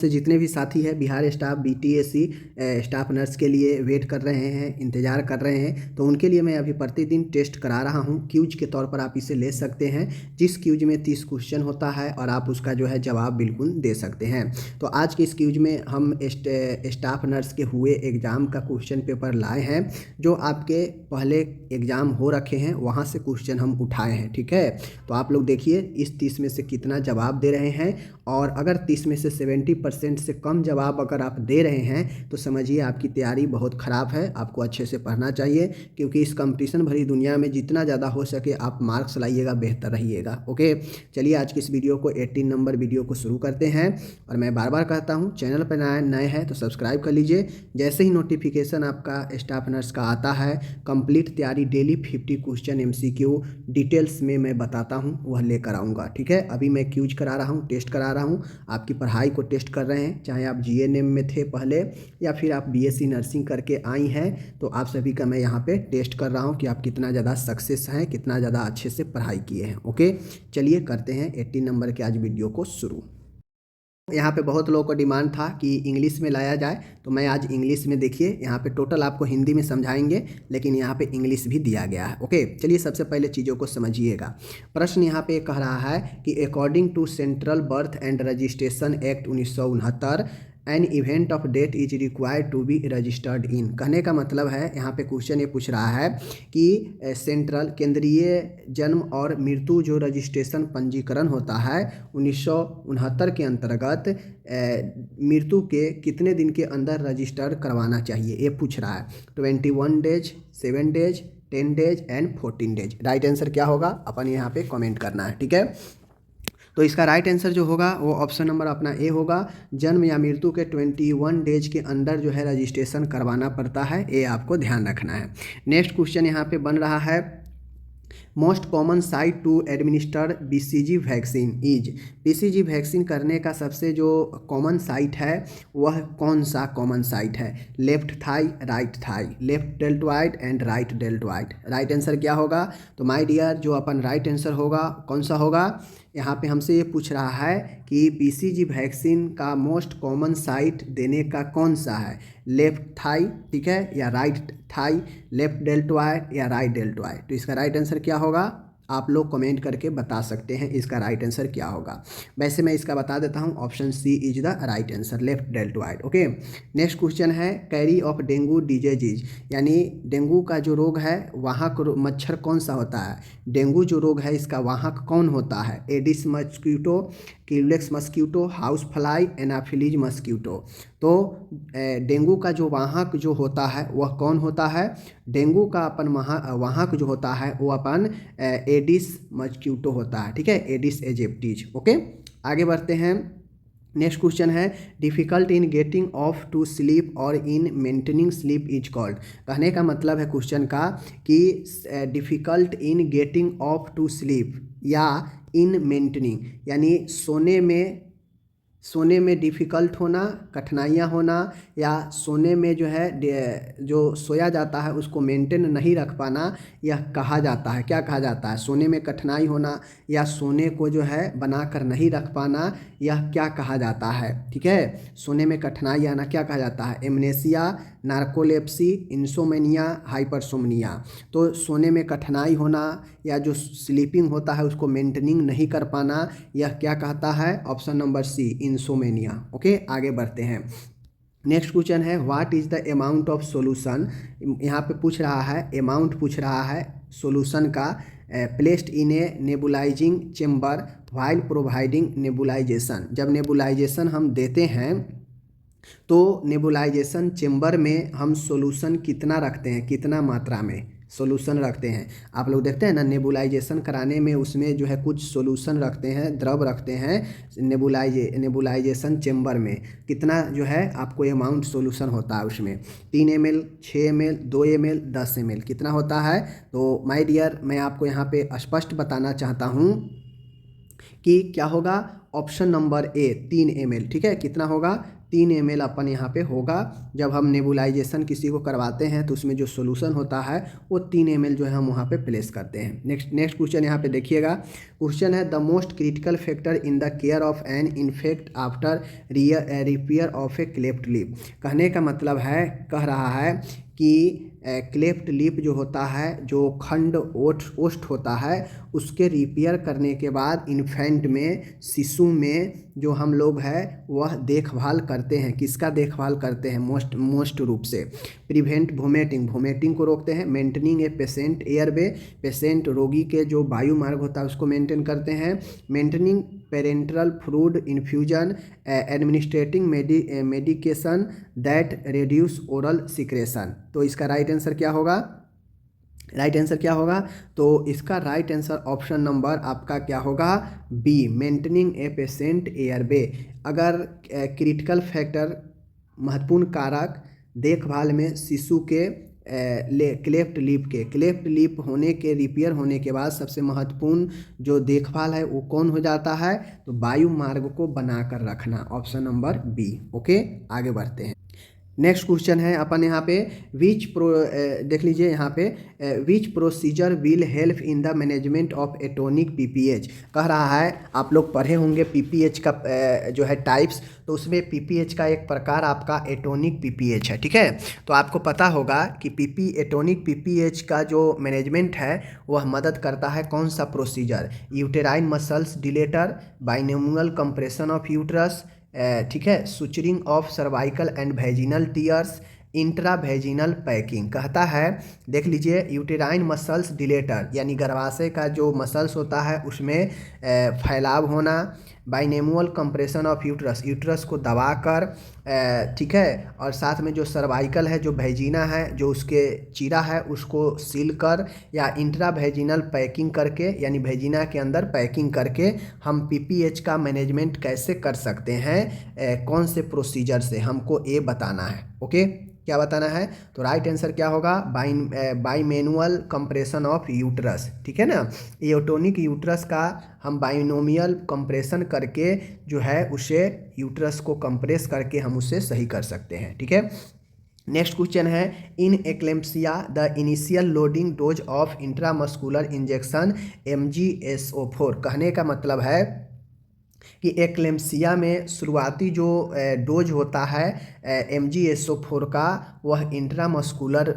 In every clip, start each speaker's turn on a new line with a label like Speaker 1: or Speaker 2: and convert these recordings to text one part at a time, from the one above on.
Speaker 1: से जितने भी साथी हैं Bihar staff BTSC staff nurse के लिए वेट कर रहे हैं, इंतज़ार कर रहे हैं, तो उनके लिए मैं अभी प्रतिदिन टेस्ट करा रहा हूं। क्यूज के तौर पर आप इसे ले सकते हैं, जिस क्यूज में 30 क्वेश्चन होता है और आप उसका जो है जवाब बिल्कुल दे सकते हैं। तो आज के इस क्यूज में हम स्टाफ नर्स के हुए एग्ज़ाम का क्वेश्चन पेपर लाए हैं, जो आपके पहले एग्ज़ाम हो रखे हैं वहाँ से क्वेश्चन हम उठाए हैं। ठीक है, तो आप लोग देखिए इस 30 में से कितना जवाब दे रहे हैं, और अगर 30 में से 70% से कम जवाब अगर आप दे रहे हैं तो समझिए आपकी तैयारी बहुत ख़राब है। आपको अच्छे से पढ़ना चाहिए, क्योंकि इस कंपटीशन भरी दुनिया में जितना ज़्यादा हो सके आप मार्क्स लाइएगा, बेहतर रहिएगा। ओके, चलिए आज की इस वीडियो को 18 नंबर वीडियो को शुरू करते हैं। और मैं बार बार कहता हूँ, चैनल पर नए हैं तो सब्सक्राइब कर लीजिए। जैसे ही नोटिफिकेशन आपका स्टाफ नर्स का आता है, कंप्लीट तैयारी डेली 50 क्वेश्चन MCQ डिटेल्स में मैं बताता हूँ, वह लेकर आऊँगा। ठीक है, अभी मैं क्यूज करा रहा हूँ, टेस्ट करा रहा हूँ, आपकी पढ़ाई को टेस्ट कर रहे हैं। चाहे आप GNM में थे पहले या फिर आप BSc नर्सिंग करके आई हैं, तो आप सभी का मैं यहाँ पे टेस्ट कर रहा हूँ कि आप कितना ज़्यादा सक्सेस हैं, कितना ज़्यादा अच्छे से पढ़ाई किए हैं। ओके, चलिए करते हैं 18 नंबर के आज वीडियो को शुरू। यहाँ पे बहुत लोगों को डिमांड था कि इंग्लिश में लाया जाए, तो मैं आज इंग्लिश में, देखिए यहाँ पे टोटल आपको हिंदी में समझाएंगे, लेकिन यहाँ पे इंग्लिश भी दिया गया है। ओके, चलिए सबसे पहले चीज़ों को समझिएगा। प्रश्न यहाँ पे कह रहा है कि according to central birth and registration act 1969 an event of death is required to be registered in. कहने का मतलब है, यहाँ पे क्वेश्चन ये पूछ रहा है कि सेंट्रल केंद्रीय जन्म और मृत्यु जो रजिस्ट्रेशन पंजीकरण होता है 1969 के अंतर्गत मृत्यु के कितने दिन के अंदर रजिस्टर करवाना चाहिए, ये पूछ रहा है। 21 days, 7 days, 10 days and 14 days. Right answer क्या होगा अपन यहाँ पे कमेंट करना है। ठीक है, तो इसका राइट आंसर जो होगा वो ऑप्शन नंबर अपना ए होगा। जन्म या मृत्यु के 21 डेज के अंदर जो है रजिस्ट्रेशन करवाना पड़ता है, ये आपको ध्यान रखना है। नेक्स्ट क्वेश्चन यहाँ पे बन रहा है, most common site to administer BCG vaccine is. BCG vaccine करने का सबसे जो कॉमन साइट है वह कौन सा कॉमन साइट है? Left thigh, right thigh, left deltoid and right deltoid. Right answer क्या होगा? तो माय डियर, जो अपन राइट आंसर होगा कौन सा होगा? यहाँ पे हमसे ये पूछ रहा है कि BCG वैक्सीन का मोस्ट कॉमन साइट देने का कौन सा है? लेफ्ट थाई, ठीक है, या राइट थाई, लेफ्ट डेल्टॉइड या राइट डेल्टॉइड। तो इसका राइट आंसर क्या होगा? आप लोग कमेंट करके बता सकते हैं इसका राइट आंसर क्या होगा। वैसे मैं इसका बता देता हूं, option C is the right answer, left deltoid. Okay, next question है, कैरी ऑफ डेंगू डिजीज, यानी डेंगू का जो रोग है वहाँ का मच्छर कौन सा होता है? डेंगू जो रोग है इसका वाहक कौन होता है? Aedes mosquito, Culex mosquito, house fly, Anopheles mosquito. तो डेंगू का जो वाहक जो होता है वह कौन होता है? डेंगू का अपन वाहक जो होता है वो अपन एडिस मस्क्यूटो होता है। ठीक है, एडिस एजिप्टीज। ओके, आगे बढ़ते हैं। नेक्स्ट क्वेश्चन है, difficult in getting off to sleep और in maintaining sleep is called. कहने का मतलब है क्वेश्चन का कि difficult in getting off to sleep या इन मेंटेनिंग, यानी सोने में डिफ़िकल्ट होना, कठिनाइयाँ होना, या सोने में जो है जो सोया जाता है उसको मेंटेन नहीं रख पाना, यह कहा जाता है, क्या कहा जाता है? सोने में कठिनाई होना या सोने को जो है बनाकर नहीं रख पाना, यह क्या कहा जाता है? ठीक है, सोने में कठिनाई आना क्या कहा जाता है? Amnesia, narcolepsy, insomnia, hypersomnia. तो सोने में कठिनाई होना या जो स्लीपिंग होता है उसको मेंटेनिंग नहीं कर पाना, यह क्या कहता है? Option number C, insomnia. Okay, आगे बढ़ते हैं। नेक्स्ट क्वेश्चन है, what is the amount of solution. यहाँ पे पूछ रहा है, अमाउंट पूछ रहा है सॉल्यूशन का, placed in a nebulizing chamber while providing nebulization. जब नेबुलाइजेशन हम देते हैं तो नेबुलाइजेशन चेम्बर में हम सॉल्यूशन कितना रखते हैं, कितना मात्रा में सॉल्यूशन रखते हैं? आप लोग देखते हैं ना, नेबुलाइजेशन कराने में उसमें जो है कुछ सॉल्यूशन रखते हैं, द्रव रखते हैं नेबुलाइजेशन चेम्बर में। कितना जो है आपको अमाउंट सॉल्यूशन होता है उसमें? 3 ml, 6 ml, 2 ml, 10 ml, कितना होता है? तो माय डियर, मैं आपको यहाँ पे स्पष्ट बताना चाहता हूँ कि क्या होगा? ऑप्शन नंबर ए, 3 ml। ठीक है, कितना होगा? 3 ml अपन यहाँ पे होगा। जब हम नेबुलाइजेशन किसी को करवाते हैं तो उसमें जो सोल्यूशन होता है वो 3 ml जो है हम वहाँ पे प्लेस करते हैं। नेक्स्ट क्वेश्चन यहाँ पे देखिएगा। क्वेश्चन है the most critical factor in the care of an infant after repair of a cleft lip. कहने का मतलब है, कह रहा है कि क्लेफ्ट लिप जो होता है, जो खंड ओष्ठ होता है, उसके रिपेयर करने के बाद इन्फेंट में, शिशु में जो हम लोग हैं वह देखभाल करते हैं। किसका देखभाल करते हैं? मोस्ट रूप से प्रिवेंट वोमेटिंग को रोकते हैं। Maintaining a patient airway, patient रोगी के जो वायु मार्ग होता है उसको मेंटेन करते हैं। Maintaining parental fluid infusion, administrating medication that reduce oral secretion. तो इसका राइट आंसर क्या होगा? तो इसका राइट आंसर ऑप्शन नंबर आपका क्या होगा? B, maintaining a patient airway. अगर क्रिटिकल फैक्टर, महत्वपूर्ण कारक देखभाल में शिशु के क्लेफ्ट लिप होने के, रिपेयर होने के बाद सबसे महत्वपूर्ण जो देखभाल है वो कौन हो जाता है? तो वायु मार्ग को बनाकर रखना, ऑप्शन नंबर बी। ओके, आगे बढ़ते हैं। नेक्स्ट क्वेश्चन है अपन यहाँ पे देख लीजिए यहाँ पे, which procedure will help in the management of atonic PPH. कह रहा है, आप लोग पढ़े होंगे पीपीएच का जो है टाइप्स, तो उसमें पीपीएच का एक प्रकार आपका एटोनिक पीपीएच है। ठीक है, तो आपको पता होगा कि एटोनिक पीपीएच का जो मैनेजमेंट है वह मदद करता है कौन सा procedure? Uterine muscles dilator, binomial compression of uterus, ठीक है, suturing of cervical and vaginal tears, intra vaginal packing. कहता है, देख लीजिए, यूटेराइन मसल्स डिलेटर यानी गर्भाशय का जो मसल्स होता है उसमें फैलाव होना। बाइनेमुअल कंप्रेशन ऑफ यूट्रस को दबाकर, ठीक है, और साथ में जो सर्वाइकल है, जो वेजिना है, जो उसके चीरा है, उसको सील कर या इंट्रा वेजिनल पैकिंग करके, यानी वेजिना के अंदर पैकिंग करके हम पीपीएच का मैनेजमेंट कैसे कर सकते हैं, कौन से प्रोसीजर से, हमको ये बताना है। ओके, क्या बताना है? तो राइट आंसर क्या होगा? बाइमेनुअल कंप्रेशन ऑफ यूट्रस। ठीक है ना, एटोनिक यूट्रस का हम बाइनोमियल कंप्रेशन करके जो है उसे यूट्रस को कंप्रेस करके हम उसे सही कर सकते हैं। ठीक है, नेक्स्ट क्वेश्चन है, in eclampsia the initial loading dose of intramuscular injection MgSO4। कहने का मतलब है कि एक्लेम्पसिया में शुरुआती जो डोज होता है MgSO4 का, वह इंट्रामस्कुलर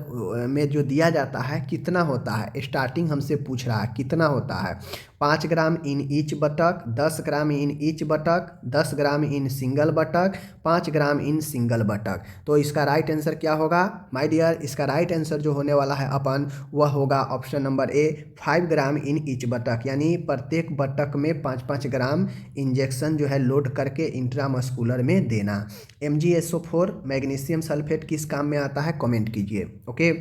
Speaker 1: में जो दिया जाता है कितना होता है? स्टार्टिंग हमसे पूछ रहा है कितना होता है। 5 gram in each buttock, 10 gram in each buttock, 10 gram in single buttock, 5 gram in single buttock. तो इसका राइट आंसर क्या होगा माय डियर? इसका राइट आंसर जो होने वाला है अपन, वह होगा option number A, 5 gram in each buttock, यानी प्रत्येक बटक में 5-5 ग्राम इंजेक्शन जो है लोड करके इंट्रामस्कुलर में देना। MgSO4 मैग्नीशियम सल्फेट किस काम में आता है? कमेंट कीजिए। ओके,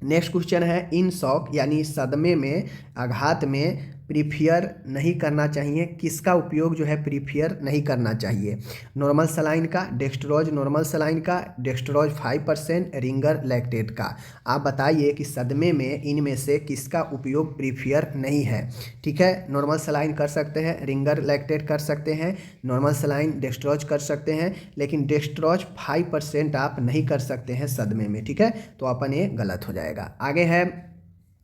Speaker 1: नेक्स्ट क्वेश्चन है, इन शॉक यानी सदमे में, आघात में प्रीफियर नहीं करना चाहिए, किसका उपयोग जो है प्रीफियर नहीं करना चाहिए? नॉर्मल सलाइन का, डेक्स्ट्रोज नॉर्मल सलाइन का, डेक्स्ट्रोज 5%, रिंगर लैक्टेट का। आप बताइए कि सदमे में इनमें से किसका उपयोग प्रीफियर नहीं है? ठीक है, नॉर्मल सलाइन कर सकते हैं, रिंगर लैक्टेट कर सकते हैं, नॉर्मल सलाइन डेक्स्ट्रोज कर सकते हैं, लेकिन डेक्स्ट्रोज 5% आप नहीं कर सकते हैं सदमे में। ठीक है, तो अपन ये गलत हो जाएगा। आगे है,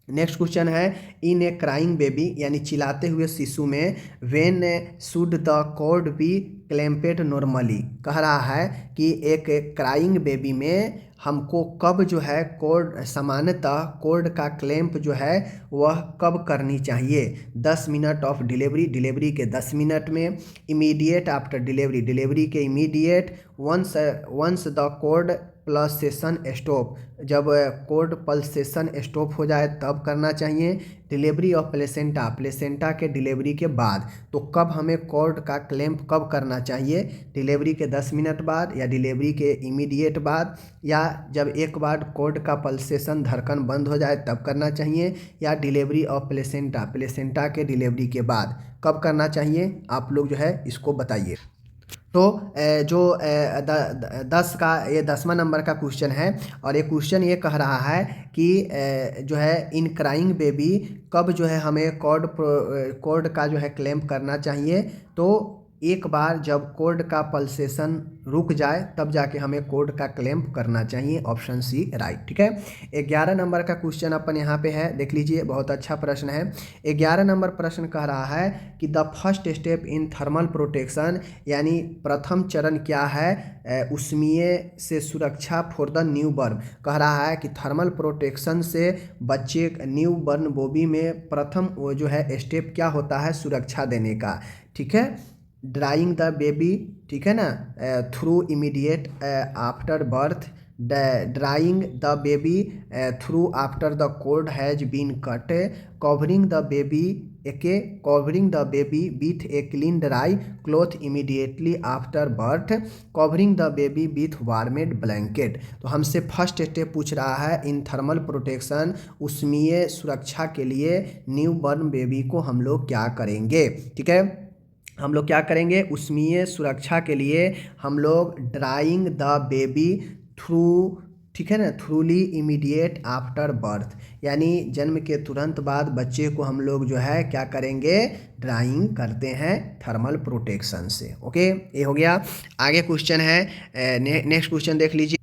Speaker 1: नेक्स्ट क्वेश्चन है, इन ए क्राइंग बेबी यानी चिल्लाते हुए शिशु में, when should the cord be clamped normally. कह रहा है कि एक क्राइंग बेबी में हमको कब जो है कॉर्ड, सामान्यतः कॉर्ड का क्लैंप जो है वह कब करनी चाहिए? 10 मिनट ऑफ डिलीवरी के 10 मिनट में, इमीडिएट आफ्टर डिलीवरी के immediate, once the cord pulsation stop, जब कॉर्ड पल्सेशन स्टॉप हो जाए तब करना चाहिए, डिलीवरी ऑफ प्लेसेंटा के डिलीवरी के बाद। तो कब हमें कॉर्ड का क्लैंप कब करना चाहिए? डिलीवरी के 10 मिनट बाद, या डिलीवरी के इमीडिएट बाद, या जब एक बार कॉर्ड का पल्सेशन, धड़कन बंद हो जाए तब करना चाहिए, या डिलीवरी ऑफ प्लेसेंटा के डिलीवरी के बाद कब करना चाहिए? आप लोग जो है इसको बताइए। तो जो 10 का ये 10वां नंबर का क्वेश्चन है, और ये क्वेश्चन ये कह रहा है कि जो है इन क्राइंग बेबी कब जो है हमें कॉर्ड का जो है क्लेम करना चाहिए? तो एक बार जब कोड का पल्सेशन रुक जाए तब जाके हमें कोड का क्लेम करना चाहिए। Option C right. ठीक है, 11 नंबर का क्वेश्चन अपन यहाँ पे है, देख लीजिए, बहुत अच्छा प्रश्न है। 11 नंबर प्रश्न कह रहा है कि the first step in thermal protection, यानी प्रथम चरण क्या है उष्मीय से सुरक्षा फॉर द न्यू बर्न। कह रहा है कि थर्मल प्रोटेक्शन से बच्चे न्यू बर्न बेबी में प्रथम वो जो है स्टेप क्या होता है, सुरक्षा देने का। ठीक है, ड्राइंग द बेबी, ठीक है ना, through immediate after birth, drying the baby through after the cord has been cut, covering the baby covering the baby with a clean dry cloth immediately after birth, covering the baby with warmed blanket. तो हमसे first step पूछ रहा है in thermal protection, उष्मीय सुरक्षा के लिए new born baby को हम लोग क्या करेंगे। ठीक है, हम लोग क्या करेंगे, उष्मीय सुरक्षा के लिए हम लोग ड्राइंग द बेबी थ्रू, ठीक है ना, थ्रूली इमीडिएट आफ्टर बर्थ, यानी जन्म के तुरंत बाद बच्चे को हम लोग जो है क्या करेंगे, ड्राइंग करते हैं थर्मल प्रोटेक्शन से। ओके, ये हो गया। आगे क्वेश्चन है, नेक्स्ट क्वेश्चन देख लीजिए।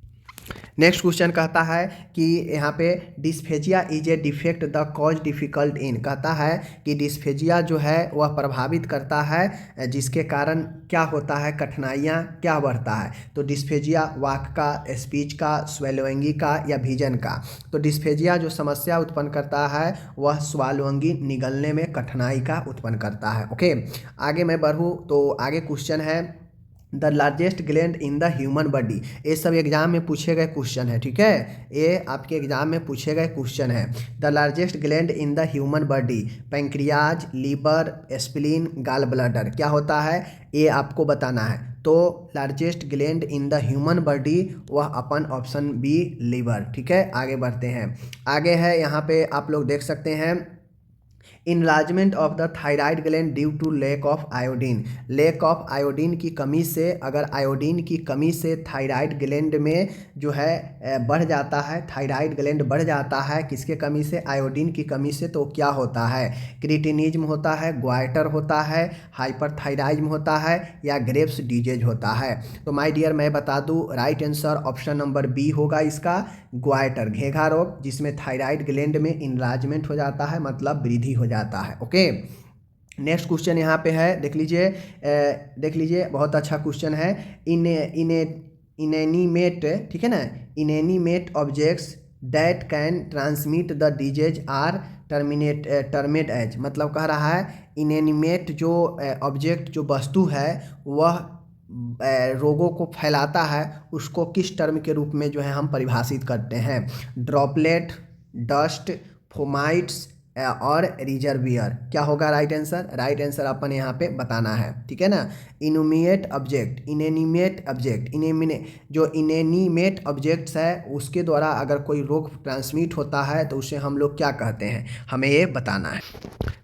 Speaker 1: नेक्स्ट क्वेश्चन कहता है कि यहाँ पे dysphagia is a defect the cause difficult इन, कहता है कि डिस्फेजिया जो है वह प्रभावित करता है जिसके कारण क्या होता है, कठिनाइयाँ क्या बढ़ता है। तो डिस्फेजिया वाक का, स्पीच का, स्वालोइंगी का या विजन का। तो डिस्फेजिया जो समस्या उत्पन्न करता है वह स्वालोइंगी निगलने में कठिनाई का उत्पन्न करता है। ओके, आगे मैं बढ़ूँ तो आगे क्वेश्चन है the largest gland in the human body. ये सब एग्जाम में पूछे गए क्वेश्चन है। ठीक है, ये आपके एग्जाम में पूछे गए क्वेश्चन है। The largest gland in the human body, pancreas, liver, spleen, gall bladder, क्या होता है ये आपको बताना है। तो largest gland in the human body वह अपन ऑप्शन बी लीवर। ठीक है, आगे बढ़ते हैं। आगे है यहाँ पे आप लोग देख सकते हैं enlargement of the thyroid gland due to lack of iodine. Lack of iodine की कमी से, अगर आयोडीन की कमी से थायराइड ग्लैंड में जो है बढ़ जाता है, थायराइड ग्लैंड बढ़ जाता है किसके कमी से, आयोडीन की कमी से, तो क्या होता है, क्रिटिनिज्म होता है, ग्वाइटर होता है, हाइपरथायराइज्म होता है या ग्रेव्स डिजीज होता है। तो माय डियर मैं बता दूं right answer option number B होगा इसका, ग्वाइटर, घेघा रोग, जिसमें थायराइड ग्लैंड में इनलार्जमेंट हो जाता है, मतलब वृद्धि हो जाता है। ओके, नेक्स्ट क्वेश्चन यहाँ पे है, देख लीजिए, बहुत अच्छा क्वेश्चन है। इनएनिमेट, ठीक है ना, inanimate objects that can transmit the disease are termed as, मतलब कह रहा है इनएनिमेट जो ऑब्जेक्ट, जो वस्तु है वह रोगों को फैलाता है, उसको किस टर्म के रूप में जो है हम परिभाषित करते हैं, ड्रॉपलेट, डस्ट, फोमाइट्स और रिजर्वियर। क्या होगा राइट आंसर, राइट आंसर अपन यहाँ पे बताना है। ठीक है ना, इनोमिएट ऑब्जेक्ट, इनएनिमेट ऑब्जेक्ट, जो इनएनिमेट ऑब्जेक्ट्स है उसके द्वारा अगर कोई रोग ट्रांसमिट होता है तो उसे हम लोग क्या कहते हैं, हमें ये बताना है।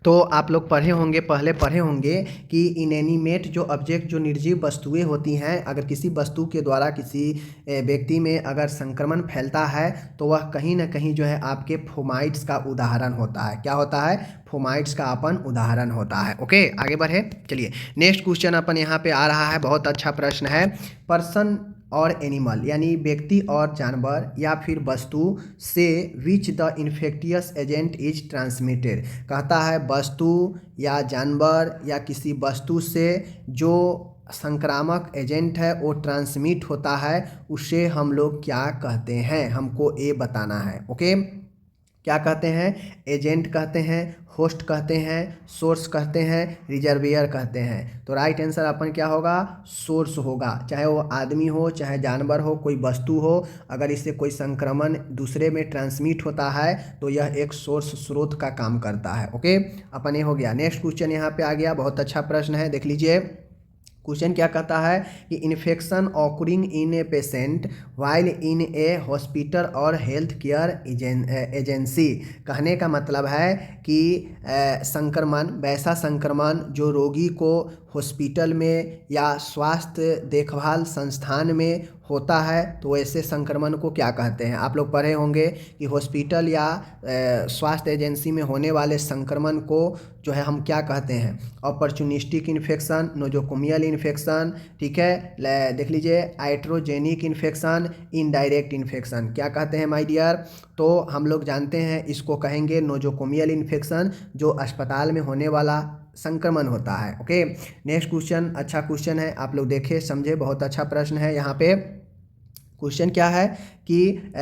Speaker 1: तो आप लोग पढ़े होंगे, पहले पढ़े होंगे कि इनएनिमेट जो ऑब्जेक्ट, जो निर्जीव वस्तुएं होती हैं, अगर किसी वस्तु के द्वारा किसी व्यक्ति में अगर संक्रमण फैलता है तो वह कहीं ना कहीं जो है आपके फोमाइट्स का उदाहरण होता है। क्या होता है, फोमाइट्स का अपन उदाहरण होता है। ओके, आगे बढ़े, चलिए नेक्स्ट क्वेश्चन अपन यहाँ पे आ रहा है, बहुत अच्छा प्रश्न है। पर्सन और एनिमल, यानी व्यक्ति और जानवर या फिर वस्तु से which the infectious agent is transmitted, कहता है वस्तु या जानवर या किसी वस्तु से जो संक्रामक एजेंट है वो ट्रांसमिट होता है, उसे हम लोग क्या कहते हैं, हमको ये बताना है। ओके, क्या कहते हैं, एजेंट कहते हैं, होस्ट कहते हैं, सोर्स कहते हैं, रिजर्वियर कहते हैं। तो राइट आंसर अपन क्या होगा, सोर्स होगा। चाहे वो आदमी हो, चाहे जानवर हो, कोई वस्तु हो, अगर इससे कोई संक्रमण दूसरे में ट्रांसमिट होता है तो यह एक सोर्स, स्रोत का काम करता है। ओके, अपन ये हो गया। नेक्स्ट क्वेश्चन यहाँ पे आ गया, बहुत अच्छा प्रश्न है, देख लीजिए। क्वेश्चन क्या कहता है कि infection occurring in a patient while in A hospital और हेल्थ केयर एजेंसी, कहने का मतलब है कि संक्रमण, वैसा संक्रमण जो रोगी को हॉस्पिटल में या स्वास्थ्य देखभाल संस्थान में होता है तो ऐसे संक्रमण को क्या कहते हैं। आप लोग पढ़े होंगे कि हॉस्पिटल या स्वास्थ्य एजेंसी में होने वाले संक्रमण को जो है हम क्या कहते हैं, अपॉर्चुनिस्टिक इन्फेक्शन, नोजोकोमियल इन्फेक्शन, ठीक है, देख लीजिए आइट्रोजेनिक इन्फेक्शन, इनडायरेक्ट इन्फेक्शन, क्या कहते हैं माय डियर। तो हम लोग जानते हैं इसको कहेंगे नोजोकोमियल इन्फेक्शन, जो अस्पताल में होने वाला संक्रमण होता है। ओके, नेक्स्ट क्वेश्चन, अच्छा क्वेश्चन है, आप लोग देखे समझे, बहुत अच्छा प्रश्न है। यहाँ पे क्वेश्चन क्या है कि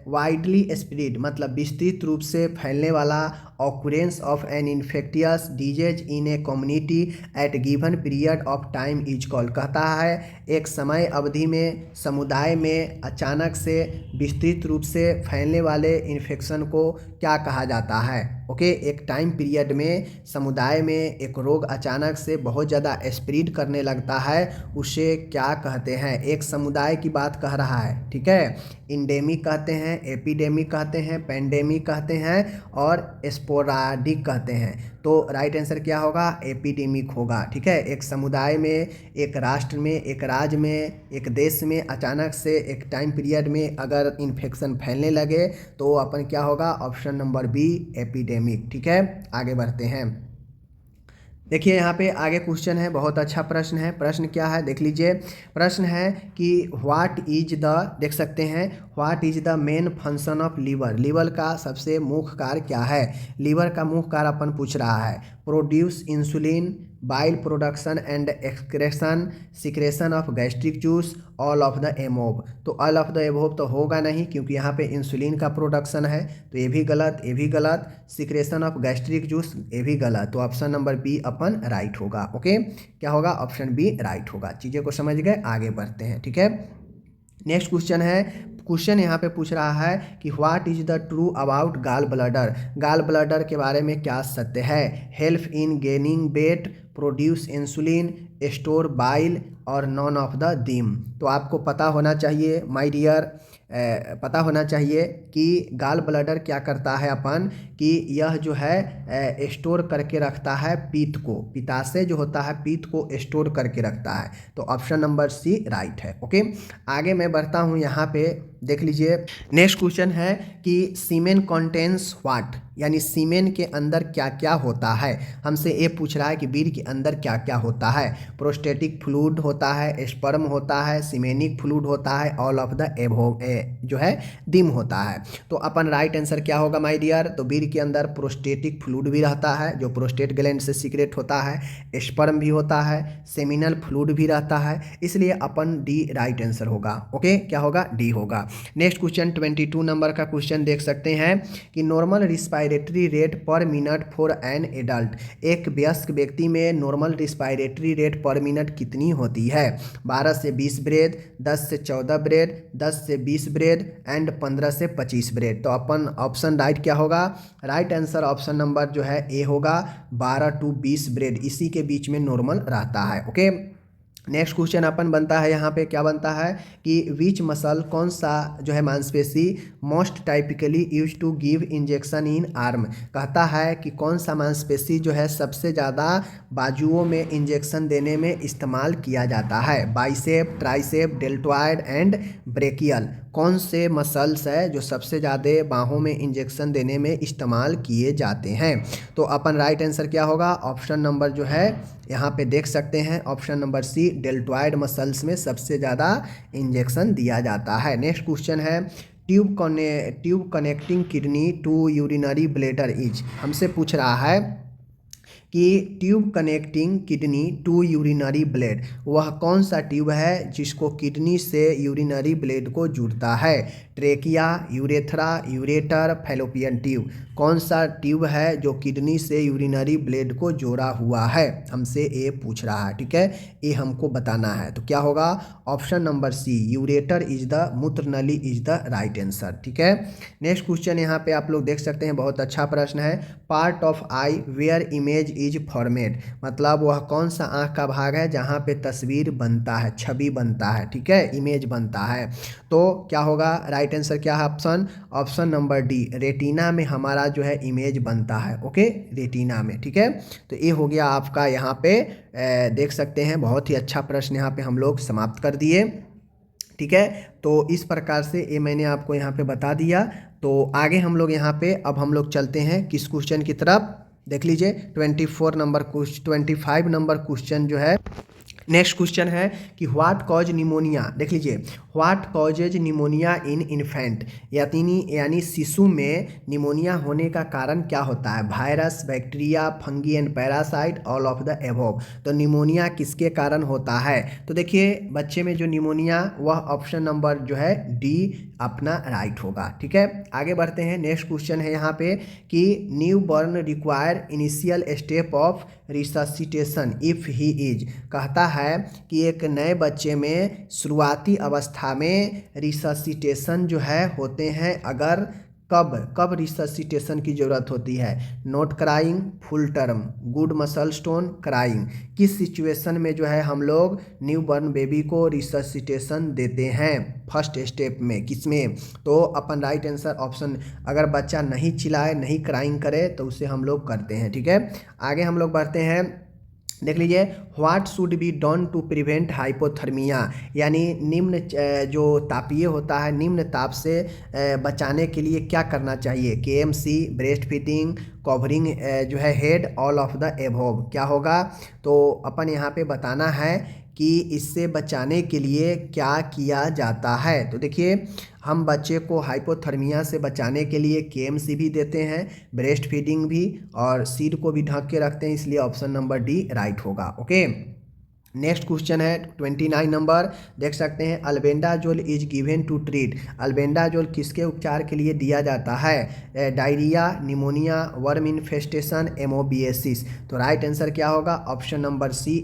Speaker 1: वाइडली स्प्रेड मतलब विस्तृत रूप से फैलने वाला occurrence of an infectious disease in a community at given period of time is called. कहता है एक समय अवधि में समुदाय में अचानक से विस्तृत रूप से फैलने वाले इन्फेक्शन को क्या कहा जाता है। ओके, एक टाइम पीरियड में समुदाय में एक रोग अचानक से बहुत ज़्यादा स्प्रेड करने लगता है, उसे क्या कहते हैं। एक समुदाय की बात कह रहा है, ठीक है। इंडेमिक कहते हैं, एपिडेमिक कहते हैं, पेंडेमिक कहते हैं और स्पोराडिक कहते हैं। तो राइट आंसर क्या होगा, एपिडेमिक होगा, ठीक है। एक समुदाय में, एक राष्ट्र में, एक राज्य में, एक देश में अचानक से एक टाइम पीरियड में अगर इन्फेक्शन फैलने लगे तो अपन क्या होगा, ऑप्शन नंबर बी एपिडेमिक, ठीक है। आगे बढ़ते हैं, देखिए यहाँ पे आगे क्वेश्चन है, बहुत अच्छा प्रश्न है। प्रश्न क्या है देख लीजिए, प्रश्न है कि व्हाट इज द, देख सकते हैं, what is the main function of liver. Liver का सबसे मुख्य कार्य क्या है। लीवर का मुख्य कार्य अपन पूछ रहा है, produce insulin, bile production and excretion, secretion of gastric juice, all of the above. तो ऑल ऑफ द एबोव तो होगा नहीं, क्योंकि यहाँ पे इंसुलिन का प्रोडक्शन है, तो ये भी गलत, ये भी गलत। सिक्रेशन ऑफ गैस्ट्रिक जूस, ये भी गलत। तो ऑप्शन नंबर बी अपन राइट होगा। ओके, क्या होगा, ऑप्शन बी राइट होगा। चीज़ें को समझ गए, आगे बढ़ते हैं, ठीक है। नेक्स्ट क्वेश्चन है, क्वेश्चन यहाँ पे पूछ रहा है कि what is the true about गाल ब्लडर। गाल ब्लडर के बारे में क्या सत्य है। Help in gaining weight, produce insulin, store bile और नॉन ऑफ द दीम। तो आपको पता होना चाहिए माय डियर, पता होना चाहिए कि गाल ब्लडर क्या करता है अपन, कि यह जो है स्टोर करके रखता है पीत को, पित्ताशय जो होता है पीत को स्टोर करके रखता है। तो ऑप्शन नंबर सी राइट है। ओके, आगे मैं बढ़ता हूँ, यहाँ पे देख लीजिए नेक्स्ट क्वेश्चन है कि सीमेन कंटेन्स व्हाट, यानी सीमेन के अंदर क्या क्या होता है। हमसे ये पूछ रहा है कि वीर्य के अंदर क्या क्या होता है। प्रोस्टेटिक फ्लूइड होता है, स्पर्म होता है, सीमेनिक फ्लूइड होता है, ऑल ऑफ द एबोव जो है दिम होता है। तो अपन राइट आंसर क्या होगा माय डियर, तो वीर्य के अंदर प्रोस्टेटिक फ्लूइड भी रहता है जो प्रोस्टेट ग्लैंड से सीक्रेट होता है, स्पर्म भी होता है, सेमिनल फ्लूइड भी रहता है, इसलिए अपन डी राइट आंसर होगा। ओके, क्या होगा, डी होगा। नेक्स्ट क्वेश्चन 22 नंबर का क्वेश्चन देख सकते हैं कि नॉर्मल रिस्पायरेटरी रेट पर मिनट फॉर एन एडल्ट। एक वयस्क व्यक्ति में नॉर्मल रिस्पायरेटरी रेट पर मिनट कितनी होती है। 12 से 20 ब्रेथ, 10 से 14 ब्रेथ, 10 से 20 ब्रेथ एंड 15 से 25 ब्रेथ। तो अपन ऑप्शन राइट क्या होगा, राइट आंसर ऑप्शन नंबर जो है ए होगा, 12 to 20 ब्रेथ, इसी के बीच में नॉर्मल रहता है। ओके, नेक्स्ट क्वेश्चन अपन बनता है, यहाँ पे क्या बनता है कि विच मसल, कौन सा जो है मांसपेशी most typically use to give injection in arm. कहता है कि कौन सा मांसपेशी जो है सबसे ज़्यादा बाजुओं में इंजेक्शन देने में इस्तेमाल किया जाता है। Bicep, tricep, deltoid and brachial. कौन से मसल्स है जो सबसे ज़्यादा बाहों में इंजेक्शन देने में इस्तेमाल किए जाते हैं। तो अपन राइट आंसर क्या होगा, ऑप्शन नंबर जो है यहाँ पे देख सकते हैं, option number C, deltoid muscles में सबसे ज़्यादा इंजेक्शन दिया जाता है। नेक्स्ट क्वेश्चन है, tube connecting kidney to urinary bladder is. हमसे पूछ रहा है कि tube connecting kidney to urinary blade, वह कौन सा ट्यूब है जिसको किडनी से यूरिनरी ब्लेड को जुड़ता है। Trachea, urethra, ureter, fallopian tube. कौन सा ट्यूब है जो किडनी से यूरिनरी ब्लेड को जोड़ा हुआ है, हमसे ये पूछ रहा है, ठीक है, ये हमको बताना है। तो क्या होगा, option number C, ureter is the, मूत्र नली इज द राइट आंसर, ठीक है। नेक्स्ट क्वेश्चन यहाँ पे आप लोग देख सकते हैं, बहुत अच्छा प्रश्न है। Part of eye where image is formed, मतलब वह कौन सा आँख का भाग है जहाँ पे तस्वीर बनता है, छवि बनता है, ठीक है, इमेज बनता है। तो क्या होगा, राइट आंसर क्या है ऑप्शन नंबर डी, रेटिना में हमारा जो है इमेज बनता है। ओके, रेटिना में, ठीक है। तो ये हो गया आपका यहाँ पे देख सकते हैं, बहुत ही अच्छा प्रश्न यहाँ पे हम लोग समाप्त कर दिए, ठीक है। तो इस प्रकार से ये मैंने आपको यहाँ पे बता दिया। तो आगे हम लोग यहाँ पे अब हम लोग चलते हैं किस क्वेश्चन की तरफ, देख लीजिए 25 नंबर क्वेश्चन जो है, नेक्स्ट क्वेश्चन है कि व्हाट कॉज निमोनिया, देख लीजिए, what causes pneumonia in infant, यानी शिशु में निमोनिया होने का कारण क्या होता है, virus, bacteria, fungi and parasite, all of the above. तो निमोनिया किसके कारण होता है, तो देखिए बच्चे में जो निमोनिया, वह ऑप्शन नंबर जो है डी अपना राइट होगा, ठीक है। आगे बढ़ते हैं, नेक्स्ट क्वेश्चन है यहाँ पे कि new born require initial step of resuscitation if he is, कहता है कि एक नए बच्चे में शुरुआती अवस्था में रिससिटेशन जो है होते हैं, अगर कब रिससिटेशन की ज़रूरत होती है, not crying, full term, good muscle stone, crying, किस सिचुएशन में जो है हम लोग न्यू बॉर्न बेबी को रिससिटेशन देते हैं, फर्स्ट स्टेप में, किसमें, तो अपन राइट आंसर ऑप्शन, अगर बच्चा नहीं चिल्लाए, नहीं क्राइंग करे तो उसे हम लोग करते हैं, ठीक है। आगे हम लोग बढ़ते हैं, देख लीजिए, what should be done to prevent hypothermia, यानी निम्न जो तापीय होता है, निम्न ताप से बचाने के लिए क्या करना चाहिए, KMC, ब्रेस्ट फीडिंग, कवरिंग जो है head, all of the above, क्या होगा। तो अपन यहाँ पे बताना है कि इससे बचाने के लिए क्या किया जाता है। तो देखिए, हम बच्चे को हाइपोथर्मिया से बचाने के लिए KMC भी देते हैं, ब्रेस्ट फीडिंग भी, और सिर को भी ढक के रखते हैं, इसलिए ऑप्शन नंबर डी राइट होगा। ओके, नेक्स्ट क्वेश्चन है 29 नंबर, देख सकते हैं, albendazole is given to treat, albendazole किसके उपचार के लिए दिया जाता है, diarrhoea, pneumonia, worm infestation, amoebiasis. तो राइट आंसर क्या होगा, option number C,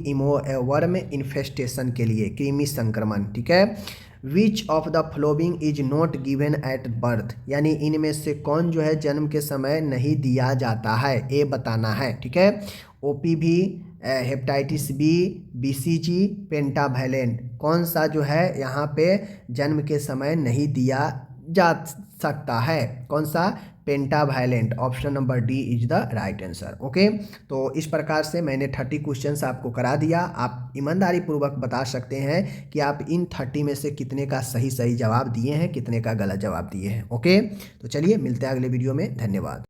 Speaker 1: worm infestation के लिए, कृमि संक्रमण, ठीक है। Which of the following is not given at birth, यानी इनमें से कौन जो है जन्म के समय नहीं दिया जाता है, ये बताना है, ठीक है। OPV, hepatitis B, BCG, pentavalent, कौन सा जो है यहाँ पे जन्म के समय नहीं दिया जा सकता है, कौन सा, pentavalent, option number D is the right answer. Okay, तो इस प्रकार से मैंने 30 क्वेश्चंस आपको करा दिया। आप ईमानदारी पूर्वक बता सकते हैं कि आप इन 30 में से कितने का सही जवाब दिए हैं, कितने का गलत जवाब दिए हैं। ओके, तो चलिए मिलते हैं अगले वीडियो में, धन्यवाद।